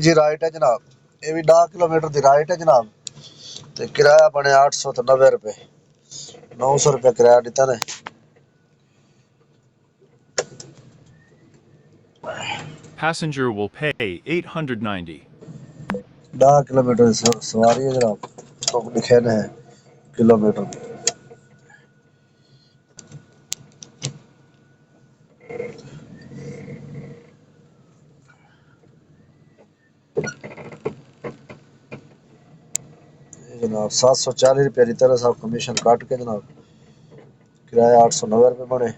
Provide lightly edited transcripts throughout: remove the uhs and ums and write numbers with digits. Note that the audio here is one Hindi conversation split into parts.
जी राइट है जनाब, ये भी 10 किलोमीटर की राइट है जनाब। तो किराया बने 890 रुपये, 900 रुपये किराया दिता ने। Passenger will pay $890. 10 किलोमीटर सवारी है जनाब, तो लिखे ने किलोमीटर। जनाब 740 रुपये की तरह साहब कमीशन काट के जनाब किराया 890 रुपये बने।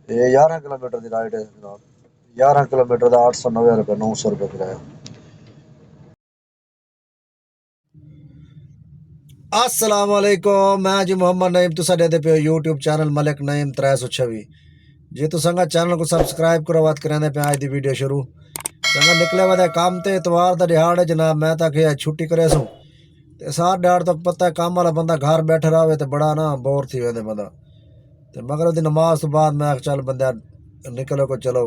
ये 11 किलोमीटर की राइड है जनाब, 11 किलोमीटर का 890 रुपये, 900 रुपये किराया। अस्सलाम वालेकुम, मैं जी मोहम्मद नईम, तुसा देते पे यूट्यूब चैनल मलिक नईम 326 जी। तो संगा चैनल को सब्सक्राइब करो, बात करें पे आज दी वीडियो शुरू। संगा निकले वे काम ते इतवार का दिहाड़ है जनाब, मैं तक छुट्टी करे सूँ ते सार दिहाड़ तक पता है काम वाला बंदा घर बैठे रहे तो बड़ा ना बोर थी वे बंदा। तो मगर दी नमाज तो बाद मैं चल बंदा निकलो को चलो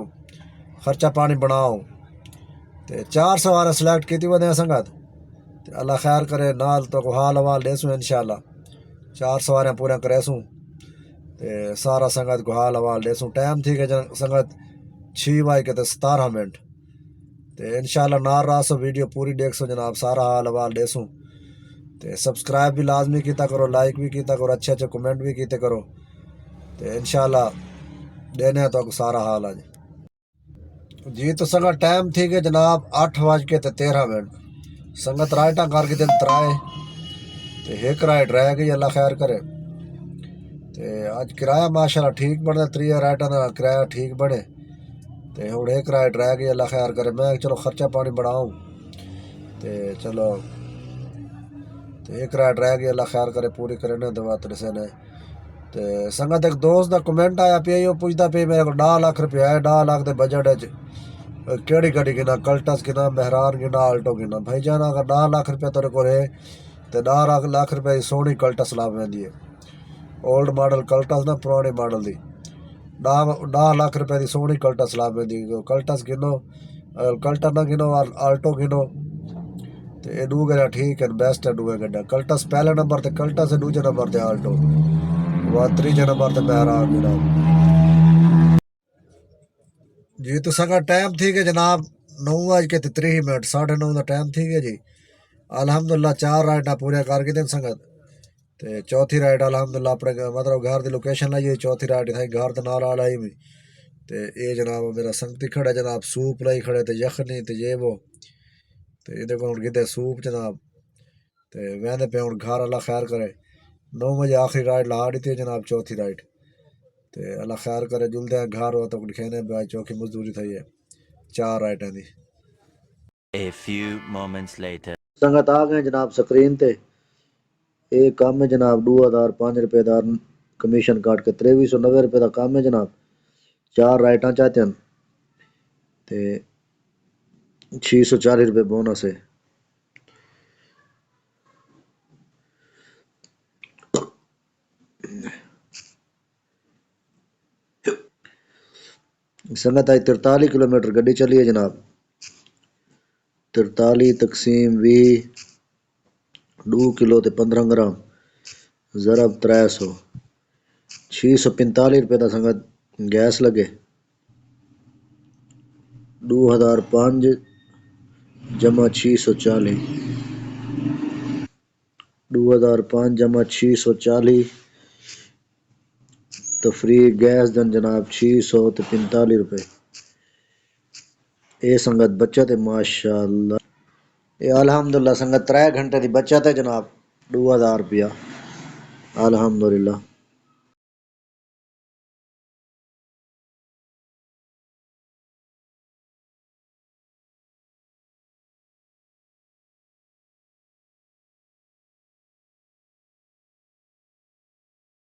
खर्चा पानी बनाओ। तो 4 सवार सिलेक्ट की वे संगत, तो अल्लाह खैर करे नाल तो हाल हवाल देसूँ इंशाल्लाह। 4 सवारियाँ पूरा करेसूँ तो सारा संगत को हाल हवाल देसूँ। टाइम थी कि संगत 6:17। तो इंशाल्लाह नार रासो वीडियो पूरी देख सो जनाब, सारा हाल हवाल देसूँ। तो सब्सक्राइब भी लाजमी किया करो, लाइक भी किया करो, अच्छे अच्छे कमेंट भी किए करो। तो इंशाल्लाह देने तो सारा हाल आज जी। तो संगत टाइम थी कि जनाब 8:13। संगत राइटा करके दिन त्राए तो एक राइट रह गई, अल्लाह खैर करे। तो अज किराया माशाल्लाह ठीक बढ़ा, 3 राइटा का किराया ठीक बने। तो हूँ एक राइट रह गई, अल्लाह खैर करे। मैं चलो खर्चा पानी बढ़ाऊँ तो चलो, तो एक राइट रह गई, अल्लाह खैर करे पूरी करने दवा तरसे ने। तो संगत एक दोस्त का कमेंट आया पे, वो पूछता पे मेरे को 10 लाख रुपया है, 10 लाख के बजट केड़ी गड्डी गिना, कल्टस गिना, मेहरान गिना, आल्टो गिना। भाई जान अगर 10 लाख रुपया तेरे को है तो 10 लाख रुपये की सोहनी कल्टस ला पैंदी है। ओल्ड मॉडल कल्टस ना, पुराने मॉडल की 10 लाख रुपये की सोहनी कल्टस ला पैंदी। कल्टस गिनो, कल्टस ना गिनो, आल्टो गिनो। तो ये दू गड्ढा ठीक है, बेस्ट है दूए गड्ढा। कल्टस पहले नंबर ते कल्टस है, दूजे नंबर ते आल्टो, वह तीजे नंबर ते मेहरान गिना जी। तो संगा टाइम थी कि जनाब 9:30, 9:30 का टाइम थी गया जी। अल्हम्दुलिल्लाह 4 राइडा पूरे करके दिन संगत। तो चौथी राइड अल्हम्दुलिल्लाह अपने मतलब घर की लोकेशन लाई, चौथी राइड इतना घर के नाल आई भी। तो ये जनाब मेरा संगती खड़ा जनाब, सूप लाई खड़े तो यखनी तो ये वो। तो ये देखो गिदे सूप जनाब। तो वहदे पे हूँ घर, अल्लाह खैर करे। 9 बजे आखिरी राइड ला दी थी जनाब, चौथी राइड। तो अल्लाह खैर करे, जुलते हैं घर हो तो लिखेने भाई चौकी मजदूरी थी है 4 राइटा दी। A few moments later. संगत आ गए जनाब स्क्रीन ते। ये काम है जनाब 2005 रुपये का कमीशन काट के 2390 रुपये का काम है जनाब। 4 राइटा चाहते हैं तो 640 रुपये बोनस है। संगत आई 43 किलोमीटर गड्डी चली है जनाब। 43 तकसीम 20, 2 किलो ते 15 ग्राम, ज़रब 300, 645 रुपये का संगत गैस लगे। 2005 जमा 640, 2005 जमा 640 तो फ्री गैस दन जनाब 645 रुपये। ये संगत बचत है माशाल्लाह। ये अल्हम्दुलिल्लाह संगत 3 घंटे की बचत है जनाब, 2000 रुपया अल्हम्दुलिल्लाह।